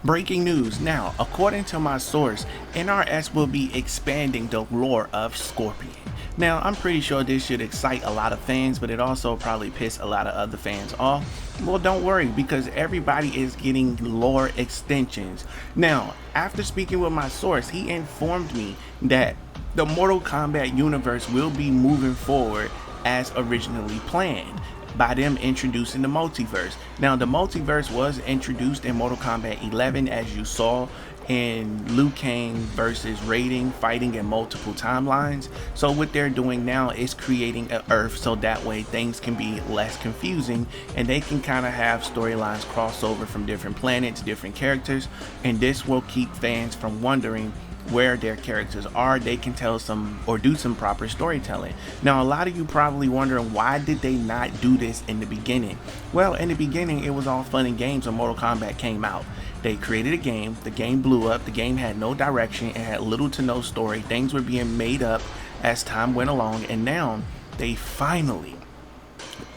Breaking news. Now, according to my source, NRS will be expanding the lore of Scorpion. Now, I'm pretty sure this should excite a lot of fans, but it also probably piss a lot of other fans off. Well, don't worry, because everybody is getting lore extensions. Now, after speaking with my source, he informed me that the Mortal Kombat universe will be moving forward as originally planned, by them introducing the multiverse. Now, the multiverse was introduced in Mortal Kombat 11, as you saw, in Liu Kang versus Raiden fighting in multiple timelines. So what they're doing now is creating an Earth, so that way things can be less confusing and they can kind of have storylines cross over from different planets, different characters, and this will keep fans from wondering where their characters are. They can tell some or do some proper storytelling. Now, a lot of you probably wondering, why did they not do this in the beginning? Well, in the beginning it was all fun and games when Mortal Kombat came out. They created a game, the game blew up, the game had no direction, it had little to no story, things were being made up as time went along, and now they finally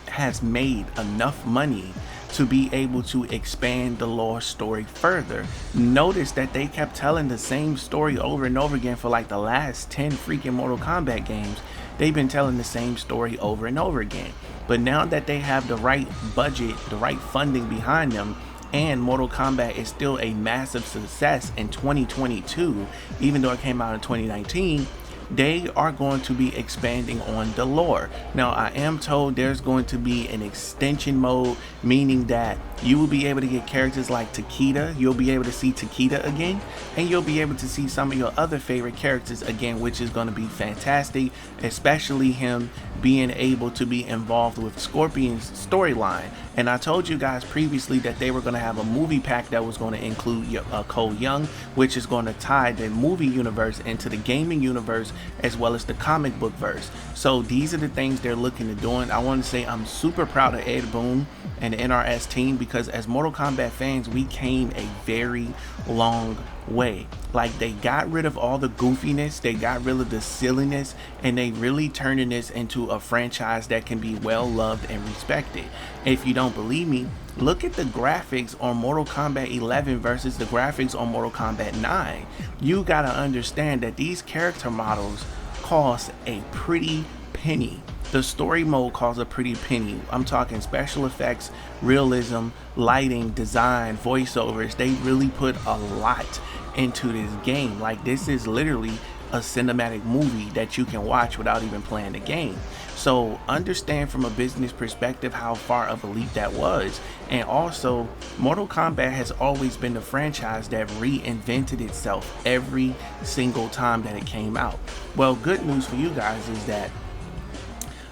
has made enough money to be able to expand the lore story further. Notice that they kept telling the same story over and over again for like the last 10 freaking Mortal Kombat games. They've been telling the same story over and over again. But now that they have the right budget, the right funding behind them, and Mortal Kombat is still a massive success in 2022, even though it came out in 2019, they are going to be expanding on the lore. Now, I am told there's going to be an extension mode, meaning that you will be able to get characters like Takeda, you'll be able to see Takeda again, and you'll be able to see some of your other favorite characters again, which is going to be fantastic, especially him being able to be involved with Scorpion's storyline. And I told you guys previously that they were going to have a movie pack that was going to include Cole Young, which is going to tie the movie universe into the gaming universe as well as the comic book verse. So these are the things they're looking to doing. I want to say I'm super proud of Ed Boon and the NRS team, because as Mortal Kombat fans, we came a very long way. Like, they got rid of all the goofiness, they got rid of the silliness, and they really turning this into a franchise that can be well loved and respected. If you don't believe me, look at the graphics on Mortal Kombat 11 versus the graphics on Mortal Kombat 9. You gotta understand that these character models cost a pretty penny. The story mode costs a pretty penny. I'm talking special effects, realism, lighting, design, voiceovers. They really put a lot into this game. Like, this is literally a cinematic movie that you can watch without even playing the game. So understand from a business perspective how far of a leap that was. And also, Mortal Kombat has always been the franchise that reinvented itself every single time that it came out. Well, good news for you guys is that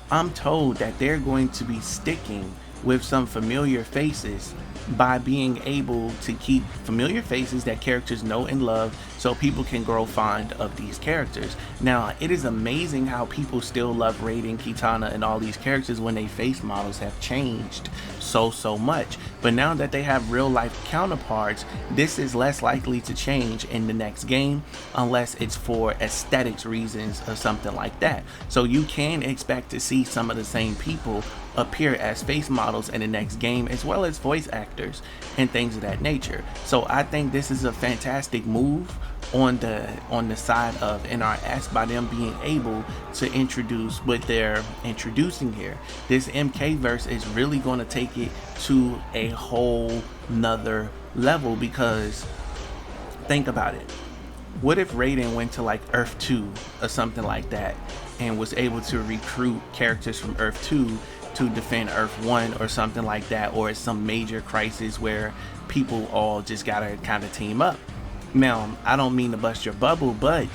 I'm told that they're going to be sticking with some familiar faces by being able to keep familiar faces that characters know and love, so people can grow fond of these characters. Now, it is amazing how people still love Raiden, Kitana, and all these characters when their face models have changed so much. But now that they have real life counterparts, this is less likely to change in the next game unless it's for aesthetics reasons or something like that. So you can expect to see some of the same people appear as face models in the next game, as well as voice actors and things of that nature. So I think this is a fantastic move on the side of NRS by them being able to introduce what they're introducing here. This MK verse is really going to take it to a whole nother level, because think about it. What if Raiden went to like Earth 2 or something like that and was able to recruit characters from Earth 2 to defend Earth 1 or something like that, or it's some major crisis where people all just gotta kind of team up? Now, I don't mean to bust your bubble, but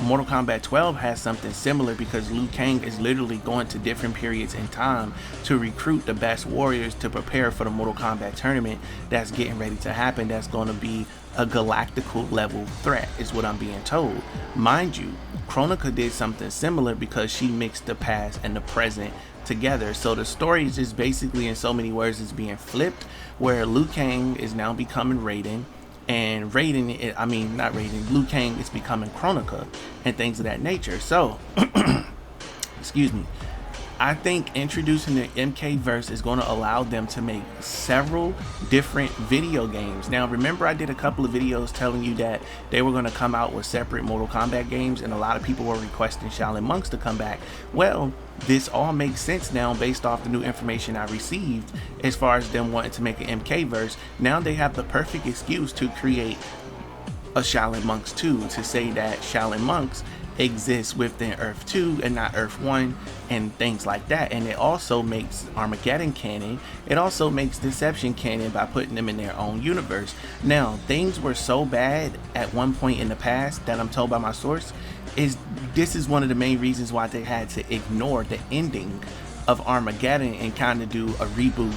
Mortal Kombat 12 has something similar, because Liu Kang is literally going to different periods in time to recruit the best warriors to prepare for the Mortal Kombat tournament that's getting ready to happen. That's going to be a galactical level threat, is what I'm being told. Mind you, Kronika did something similar because she mixed the past and the present together. So the story is just basically, in so many words, is being flipped, where Liu Kang is now becoming Raiden, and Liu Kang is becoming Kronika and things of that nature. So excuse me. I think introducing the MK verse is going to allow them to make several different video games. Now, remember I did a couple of videos telling you that they were going to come out with separate Mortal Kombat games, and a lot of people were requesting Shaolin Monks to come back. Well, this all makes sense now based off the new information I received as far as them wanting to make an MK verse. Now they have the perfect excuse to create a Shaolin Monks 2, to say that Shaolin Monks exists within Earth 2 and not Earth 1 and things like that. And it also makes Armageddon canon. It also makes Deception canon by putting them in their own universe. Now, things were so bad at one point in the past that I'm told by my source this is one of the main reasons why they had to ignore the ending of Armageddon and kind of do a reboot.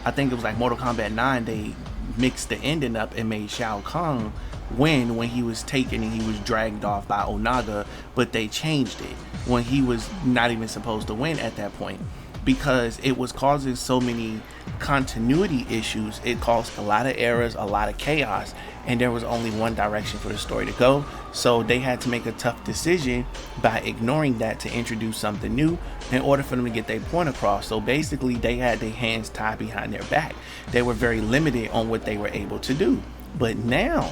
I think it was like Mortal Kombat 9, they mixed the ending up and made Shao Kahn win when he was taken and he was dragged off by Onaga, but they changed it when he was not even supposed to win at that point, because it was causing so many continuity issues. It caused a lot of errors, a lot of chaos, and there was only one direction for the story to go. So they had to make a tough decision by ignoring that to introduce something new in order for them to get their point across. So basically they had their hands tied behind their back. They were very limited on what they were able to do. But now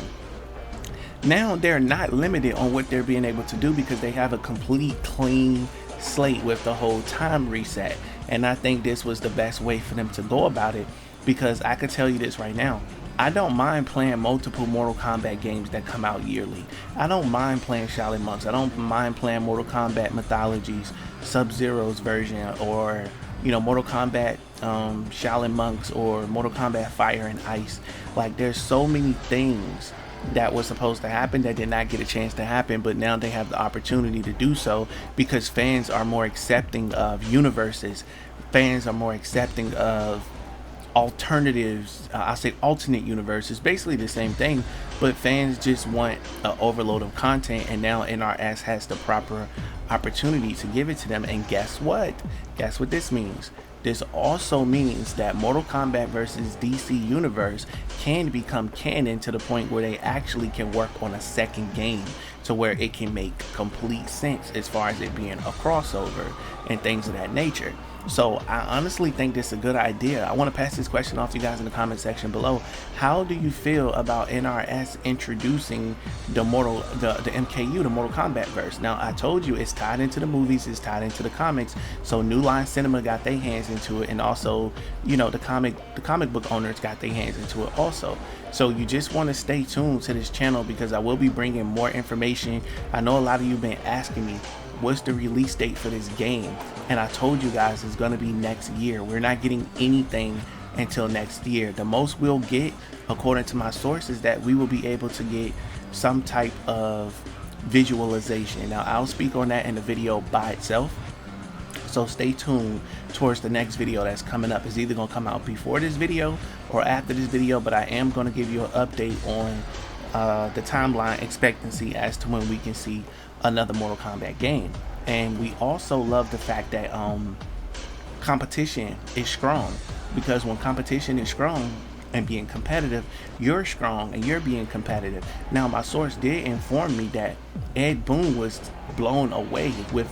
they're not limited on what they're being able to do, because they have a complete clean slate with the whole time reset. And I think this was the best way for them to go about it, because I could tell you this right now, I don't mind playing multiple Mortal Kombat games that come out yearly. I don't mind playing Shaolin Monks. I don't mind playing Mortal Kombat Mythologies, Sub-Zero's version, or Mortal Kombat Shaolin Monks, or Mortal Kombat Fire and Ice. Like, there's so many things that was supposed to happen that did not get a chance to happen, but now they have the opportunity to do so because fans are more accepting of universes. Fans are more accepting of alternatives. I say alternate universes, basically the same thing, but fans just want an overload of content, and now NRS has the proper opportunity to give it to them. And guess what this means? This also means that Mortal Kombat versus DC Universe can become canon to the point where they actually can work on a second game to where it can make complete sense as far as it being a crossover and things of that nature. So I honestly think this is a good idea. I want to pass this question off to you guys in the comment section below. How do you feel about NRS introducing the MKU, the Mortal Kombat verse? Now, I told you it's tied into the movies, it's tied into the comics. So New Line Cinema got their hands into it, and also, the comic book owners got their hands into it also. So you just want to stay tuned to this channel, because I will be bringing more information. I know a lot of you have been asking me, what's the release date for this game? And I told you guys it's going to be next year. We're not getting anything until next year. The most we'll get, according to my source, is that we will be able to get some type of visualization. Now, I'll speak on that in the video by itself, so stay tuned towards the next video that's coming up. It's either going to come out before this video or after this video, but I am going to give you an update on the timeline expectancy as to when we can see another Mortal Kombat game. And we also love the fact that competition is strong, because when competition is strong and being competitive, you're strong and you're being competitive. Now, my source did inform me that Ed Boon was blown away with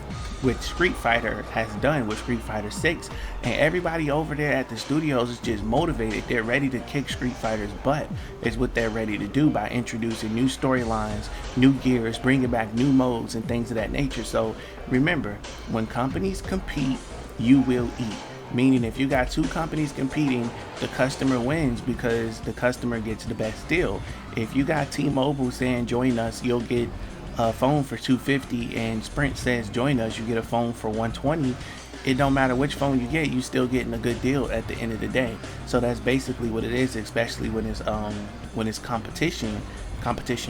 Street Fighter has done with Street Fighter 6, and everybody over there at the studios is just motivated. They're ready to kick Street Fighter's butt, is what they're ready to do, by introducing new storylines, new gears, bringing back new modes and things of that nature. So remember, when companies compete, you will eat. Meaning, if you got two companies competing, the customer wins because the customer gets the best deal. If you got T-Mobile saying join us, you'll get a phone for $250, and Sprint says join us, you get a phone for $120. It don't matter which phone you get, you still getting a good deal at the end of the day. So that's basically what it is, especially when it's competition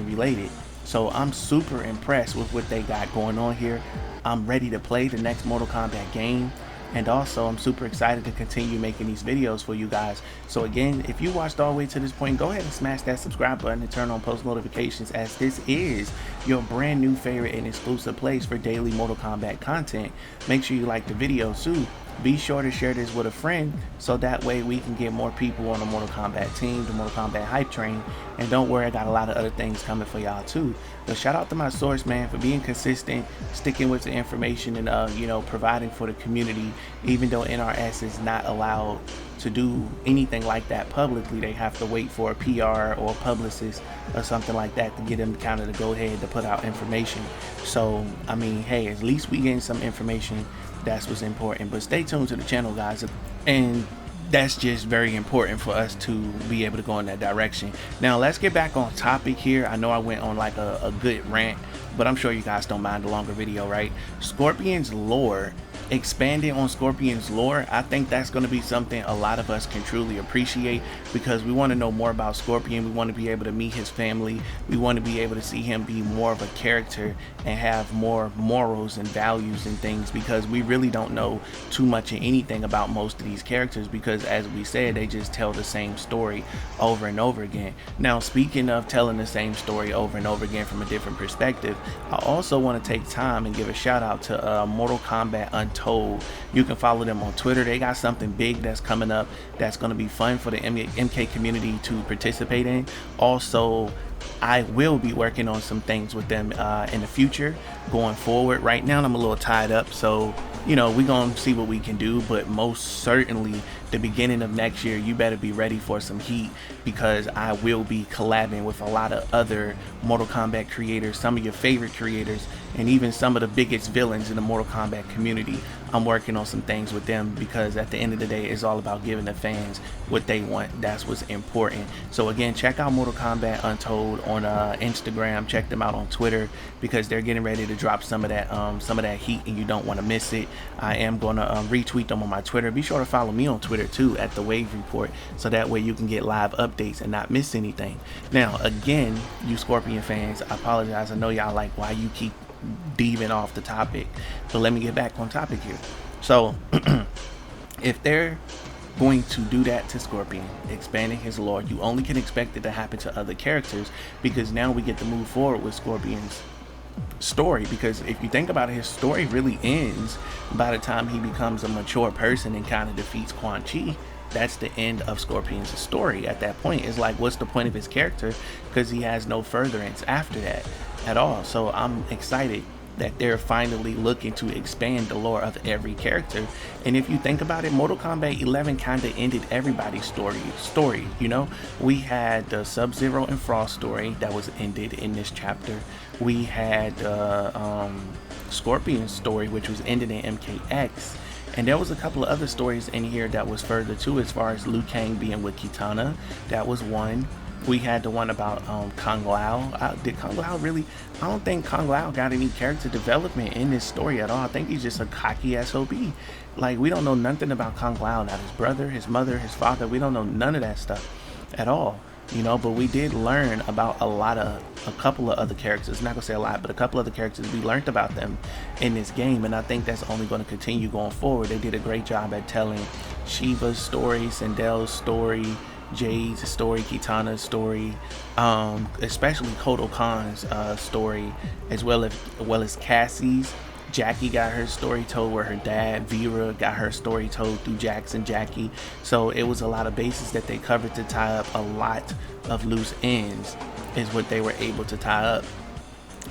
related. So I'm super impressed with what they got going on here. I'm ready to play the next Mortal Kombat game. And also, I'm super excited to continue making these videos for you guys. So again, if you watched all the way to this point, go ahead and smash that subscribe button and turn on post notifications, as this is your brand new favorite and exclusive place for daily Mortal Kombat content. Make sure you like the video too, be sure to share this with a friend so that way we can get more people on the Mortal Kombat team, the Mortal Kombat hype train. And don't worry, I got a lot of other things coming for y'all too. But shout out to my source, man, for being consistent, sticking with the information, and you know, providing for the community. Even though NRS is not allowed to do anything like that publicly, they have to wait for a PR or a publicist or something like that to get them kind of to go ahead to put out information. So I mean, hey, at least we getting some information. That's what's important. But stay tuned to the channel, guys, and that's just very important for us to be able to go in that direction. Now let's get back on topic here. I know I went on like a good rant, but I'm sure you guys don't mind a longer video, right? Scorpion's lore, expanding on Scorpion's lore, I think that's going to be something a lot of us can truly appreciate, because we want to know more about Scorpion. We want to be able to meet his family. We want to be able to see him be more of a character and have more morals and values and things, because we really don't know too much of anything about most of these characters, because as we said, they just tell the same story over and over again. Now, speaking of telling the same story over and over again from a different perspective, I also want to take time and give a shout out to Mortal Kombat Untold. You can follow them on Twitter. They got something big that's coming up that's going to be fun for the MK community to participate in. Also, I will be working on some things with them in the future going forward. Right now I'm a little tied up, so you know, we're gonna see what we can do, but most certainly the beginning of next year, you better be ready for some heat, because I will be collabing with a lot of other Mortal Kombat creators, some of your favorite creators, and even some of the biggest villains in the Mortal Kombat community. I'm working on some things with them, because at the end of the day, it's all about giving the fans what they want. That's what's important. So again, check out Mortal Kombat Untold on Instagram. Check them out on Twitter, because they're getting ready to drop some of that heat, and you don't want to miss it. I am going to retweet them on my Twitter. Be sure to follow me on Twitter too at The Wave Report, so that way you can get live updates and not miss anything. Now again, you Scorpion fans, I apologize. I know y'all like why you keep deviating off the topic, but let me get back on topic here. So if they're going to do that to Scorpion, expanding his lore, you only can expect it to happen to other characters, because now we get to move forward with Scorpion's story. Because if you think about it, his story really ends by the time he becomes a mature person and kind of defeats Quan Chi. That's the end of Scorpion's story. At that point, it's like, what's the point of his character, because he has no furtherance after that at all. So I'm excited that they're finally looking to expand the lore of every character. And if you think about it, Mortal Kombat 11 kind of ended everybody's story. You know, we had the Sub-Zero and Frost story that was ended in this chapter. We had Scorpion's story, which was ended in MKX. And there was a couple of other stories in here that was further too, as far as Liu Kang being with Kitana. That was one. We had the one about Kung Lao. Did Kung Lao really? I don't think Kung Lao got any character development in this story at all. I think he's just a cocky SOB. Like, we don't know nothing about Kung Lao, not his brother, his mother, his father. We don't know none of that stuff at all, you know. But we did learn about a couple of other characters. I'm not gonna say a lot, but a couple of other characters. We learned about them in this game, and I think that's only going to continue going forward. They did a great job at telling Shiva's story, Sindel's story, Jade's story, Kitana's story, especially Kodo Khan's story, as well as Cassie's. Jackie got her story told where her dad, Vera, got her story told through Jax and Jackie. So it was a lot of bases that they covered to tie up a lot of loose ends, is what they were able to tie up.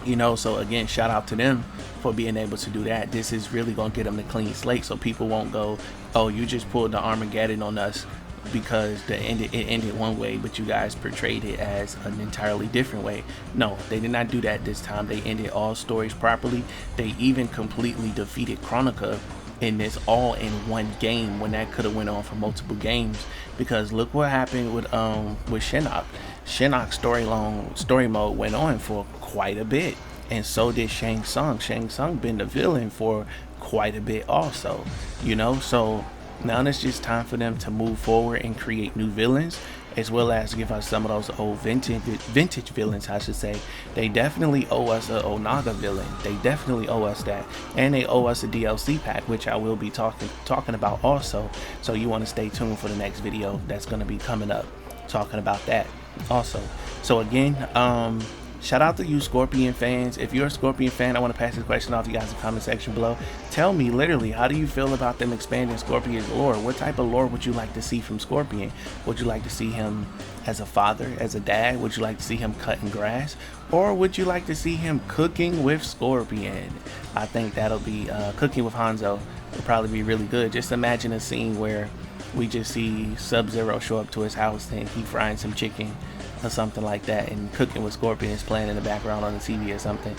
You know, so again, shout out to them for being able to do that. This is really going to get them the clean slate, so people won't go, oh, you just pulled the Armageddon on us, because it ended one way, but you guys portrayed it as an entirely different way. No, they did not do that this time. They ended all stories properly. They even completely defeated Chronica in this all in one game, when that could have went on for multiple games. Because look what happened with Shinnok. Shinnok's story mode went on for quite a bit, and so did Shang Tsung. Shang Tsung been the villain for quite a bit also, you know. So now it's just time for them to move forward and create new villains, as well as give us some of those old vintage villains, I should say. They definitely owe us a Onaga villain. They definitely owe us that, and they owe us a DLC pack, which I will be talking about also. So you want to stay tuned for the next video that's going to be coming up, talking about that also. So again, Shout out to you Scorpion fans. If you're a Scorpion fan, I want to pass this question off to you guys in the comment section below. Tell me literally, how do you feel about them expanding Scorpion's lore? What type of lore would you like to see from Scorpion? Would you like to see him as a father, as a dad? Would you like to see him cutting grass? Or would you like to see him cooking with Scorpion? I think that'll be cooking with Hanzo would probably be really good. Just imagine a scene where we just see Sub-Zero show up to his house and he frying some chicken or something like that, and cooking with Scorpion is playing in the background on the TV or something.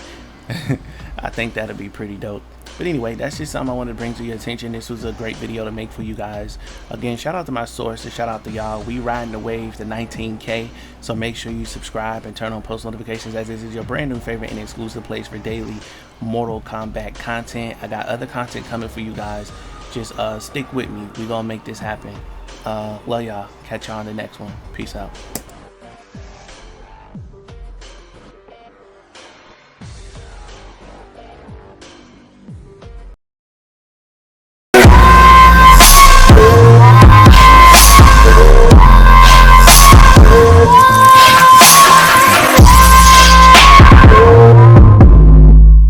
I think that'd be pretty dope. But anyway, that's just something I wanted to bring to your attention. This was a great video to make for you guys. Again, shout out to my sources, shout out to y'all. We riding the wave to 19K, so make sure you subscribe and turn on post notifications, as this is your brand new favorite and exclusive place for daily Mortal Kombat content. I got other content coming for you guys. Just stick with me. We gonna make this happen. Love y'all. Catch y'all on the next one. Peace out.